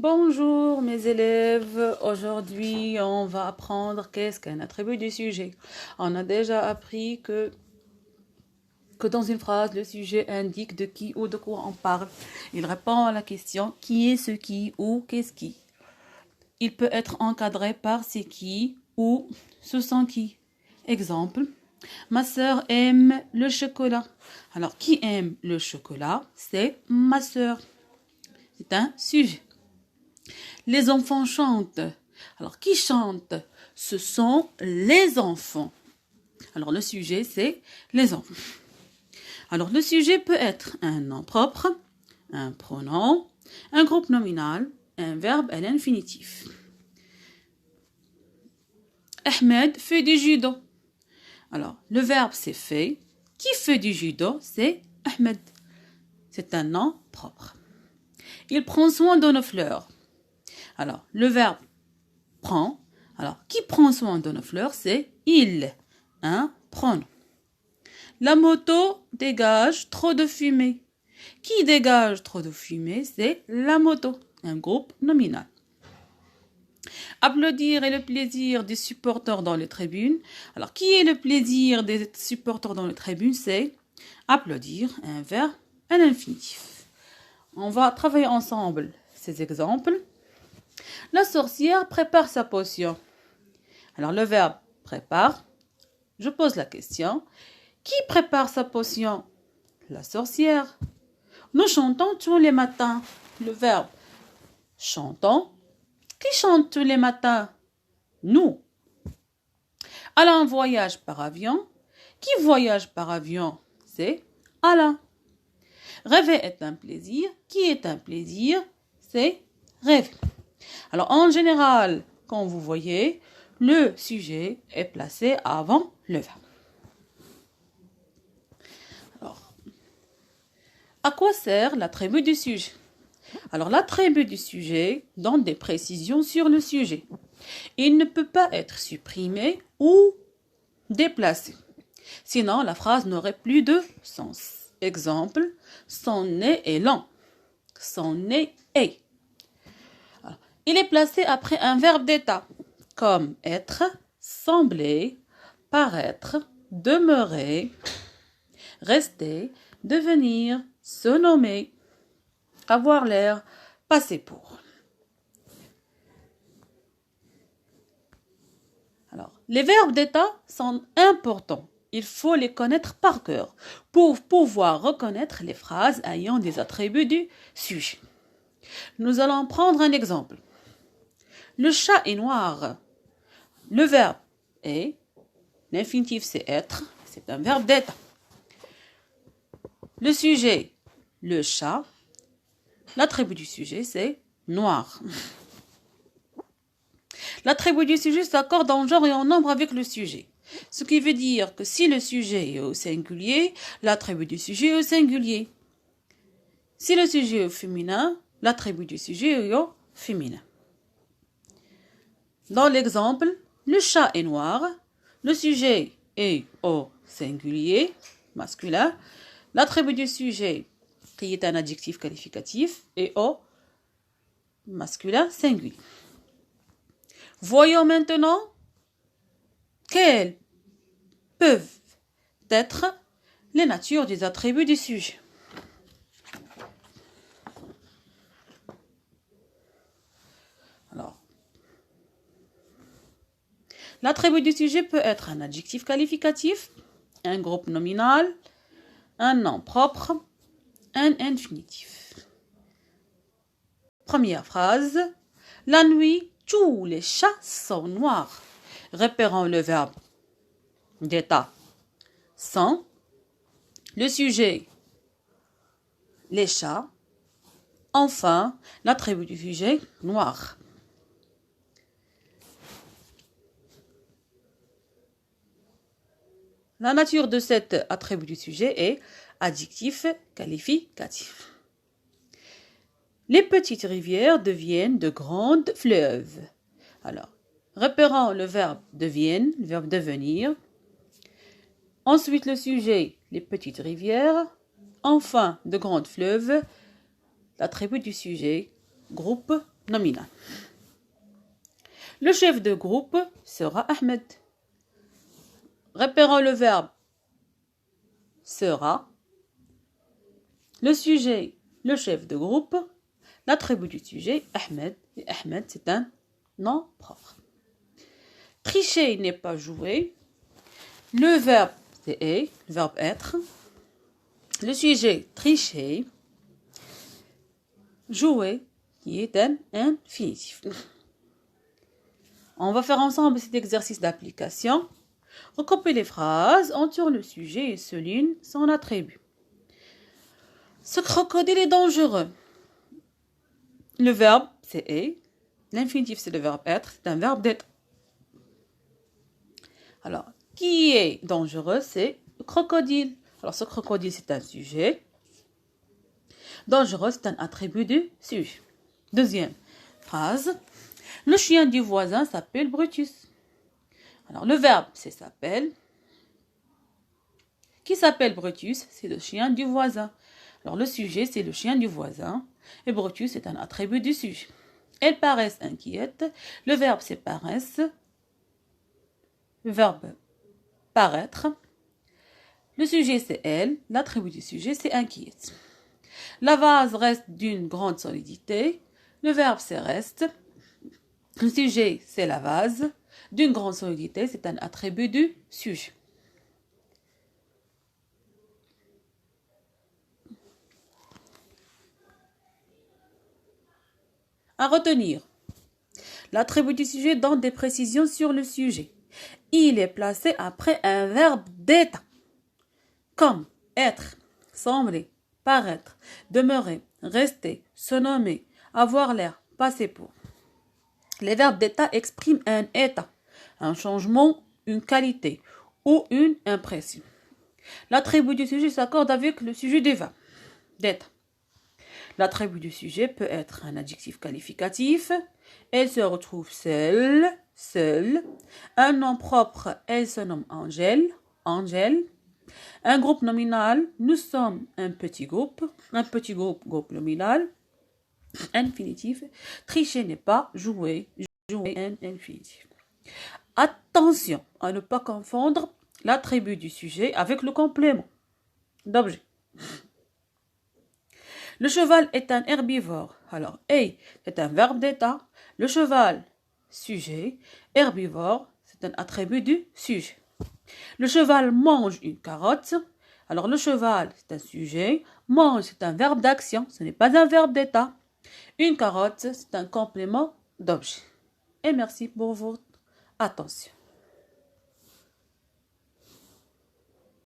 Bonjour mes élèves, aujourd'hui on va apprendre qu'est-ce qu'un attribut du sujet. On a déjà appris que dans une phrase, le sujet indique de qui ou de quoi on parle. Il répond à la question qui est ce qui ou qu'est-ce qui. Il peut être encadré par c'est qui ou ce sont qui. Exemple, ma sœur aime le chocolat. Alors qui aime le chocolat? C'est ma sœur. C'est un sujet. Les enfants chantent. Alors, qui chante? Ce sont les enfants. Alors, le sujet, c'est les enfants. Alors, le sujet peut être un nom propre, un pronom, un groupe nominal, un verbe à l'infinitif. Ahmed fait du judo. Alors, le verbe, c'est fait. Qui fait du judo? C'est Ahmed. C'est un nom propre. Il prend soin de nos fleurs. Alors, le verbe prend. Alors, qui prend soin de nos fleurs? C'est il. Un pronom. La moto dégage trop de fumée. Qui dégage trop de fumée? C'est la moto. Un groupe nominal. Applaudir est le plaisir des supporters dans les tribunes. Alors, qui est le plaisir des supporters dans les tribunes? C'est applaudir, un verbe à l'infinitif. On va travailler ensemble ces exemples. La sorcière prépare sa potion. Alors, le verbe prépare. Je pose la question. Qui prépare sa potion? La sorcière. Nous chantons tous les matins. Le verbe chantons. Qui chante tous les matins? Nous. Alain voyage par avion. Qui voyage par avion? C'est Alain. Rêver est un plaisir. Qui est un plaisir? C'est rêver. Alors, en général, quand vous voyez, le sujet est placé avant le verbe. Alors, à quoi sert l'attribut du sujet? Alors, l'attribut du sujet donne des précisions sur le sujet. Il ne peut pas être supprimé ou déplacé. Sinon, la phrase n'aurait plus de sens. Exemple, son nez est long. Son nez est. Il est placé après un verbe d'état, comme être, sembler, paraître, demeurer, rester, devenir, se nommer, avoir l'air, passer pour. Alors, les verbes d'état sont importants. Il faut les connaître par cœur pour pouvoir reconnaître les phrases ayant des attributs du sujet. Nous allons prendre un exemple. Le chat est noir. Le verbe est, l'infinitif c'est être, c'est un verbe d'être. Le sujet, le chat. L'attribut du sujet c'est noir. L'attribut du sujet s'accorde en genre et en nombre avec le sujet. Ce qui veut dire que si le sujet est au singulier, l'attribut du sujet est au singulier. Si le sujet est au féminin, l'attribut du sujet est au féminin. Dans l'exemple, le chat est noir, le sujet est au singulier, masculin, l'attribut du sujet, qui est un adjectif qualificatif, est au masculin singulier. Voyons maintenant quelles peuvent être les natures des attributs du sujet. L'attribut du sujet peut être un adjectif qualificatif, un groupe nominal, un nom propre, un infinitif. Première phrase. La nuit, tous les chats sont noirs. Repérons le verbe d'état sont. Le sujet, les chats. Enfin, l'attribut du sujet, noir. La nature de cet attribut du sujet est adjectif qualificatif. Les petites rivières deviennent de grands fleuves. Alors, repérons le verbe deviennent, le verbe devenir. Ensuite, le sujet, les petites rivières. Enfin, de grands fleuves, l'attribut du sujet, groupe nominal. Le chef de groupe sera Ahmed. Repérons le verbe sera. Le sujet, le chef de groupe. L'attribut du sujet, Ahmed. Et Ahmed, c'est un nom propre. Tricher n'est pas jouer. Le verbe, c'est le verbe être. Le sujet, tricher. Jouer, qui est un infinitif. On va faire ensemble cet exercice d'application. Recopie les phrases, entoure le sujet et souligne son attribut. Ce crocodile est dangereux. Le verbe, c'est est. L'infinitif, c'est le verbe être. C'est un verbe d'être. Alors, qui est dangereux, c'est le crocodile. Alors, ce crocodile, c'est un sujet. Dangereux, c'est un attribut du sujet. Deuxième phrase. Le chien du voisin s'appelle Brutus. Alors, le verbe, c'est s'appelle. Qui s'appelle Brutus? C'est le chien du voisin. Alors, le sujet, c'est le chien du voisin. Et Brutus, c'est un attribut du sujet. Elles paraissent inquiètes. Le verbe, c'est paraissent. Le verbe, paraître. Le sujet, c'est elle. L'attribut du sujet, c'est inquiète. La vase reste d'une grande solidité. Le verbe, c'est reste. Le sujet, c'est la vase. D'une grande solidité, c'est un attribut du sujet. À retenir. L'attribut du sujet donne des précisions sur le sujet. Il est placé après un verbe d'état, comme être, sembler, paraître, demeurer, rester, se nommer, avoir l'air, passer pour. Les verbes d'état expriment un état, un changement, une qualité ou une impression. L'attribut du sujet s'accorde avec le sujet des verbes d'état. L'attribut du sujet peut être un adjectif qualificatif. Elle se retrouve seule, seul. Un nom propre, elle se nomme Angèle, Angèle. Un groupe nominal, nous sommes un petit groupe groupe nominal. Infinitif, tricher n'est pas jouer, jouer un infinitif. Attention à ne pas confondre l'attribut du sujet avec le complément d'objet. Le cheval est un herbivore. Alors, c'est un verbe d'état. Le cheval, sujet. Herbivore, c'est un attribut du sujet. Le cheval mange une carotte. Alors, le cheval, c'est un sujet. Mange, c'est un verbe d'action. Ce n'est pas un verbe d'état. Une carotte, c'est un complément d'objet. Et merci pour votre attention.